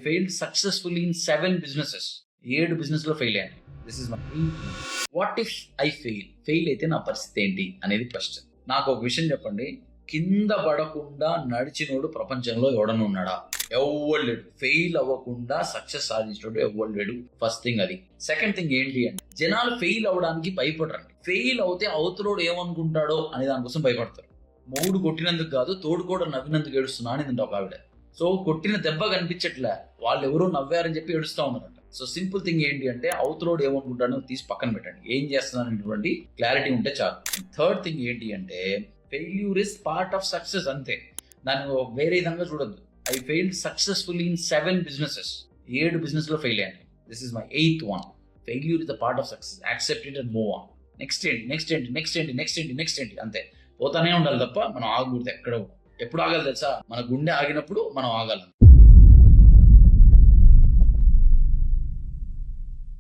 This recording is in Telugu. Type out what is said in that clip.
failed successfully in 7 businesses. 7 business లో ఫెయిల్ అయ్యాను. This is my what if I fail అయితే నా పరిస్థితి ఏంటి అనేది క్వశ్చన్. నాకు ఒక విషయం చెప్పండి, కింద పడకుండా నడిచినోడు ప్రపంచంలో ఎవడన్నా ఉన్నాడా? ఎవ్వడు లేడు. ఫెయిల్ అవ్వకుండా సక్సెస్ సాధించినోడు ఎవ్వడు లేడు. ఫస్ట్ థింగ్ అది. సెకండ్ థింగ్ ఏంటి అంటే, జనాలు ఫెయిల్ అవ్వడానికి భయపడరండి. ఫెయిల్ అవుతే అవతలోడు ఏమనుకుంటాడో అనే దానికోసం భయపడతారు. మొగుడు కొట్టినందుకు కాదు, తోడు కూడా నవ్వినందుకు ఏడుస్తున్నా అని ఒక ఆవిడ. సో కొట్టిన దెబ్బ కనిపించట్లే, వాళ్ళు ఎవరో నవ్వారని చెప్పి ఏడుస్తా ఉన్నారంట. సో సింపుల్ థింగ్ ఏంటి అంటే, అవతలోడు ఏమనుకుంటాడో తీసి పక్కన పెట్టండి. ఏం చేస్తున్నానటువంటి క్లారిటీ ఉంటే చాలు. థర్డ్ థింగ్ ఏంటి అంటే, failure is part of success, అంతే. దాన్ని వేరే విధంగా చూడొద్దు. I failed successfully in 7 businesses. 7 business లో ఫెయిల్ అయ్యాను. This is my 8th one. Failure is the part of success. Accept it and move on. Next ఏంటి అంతే. పోతానే ఉండాలి తప్ప మనం ఆగకూడదు ఎక్కడ. ఎప్పుడు ఆగాలి తెలుసా? మన గుండె ఆగినప్పుడు మనం ఆగాలి.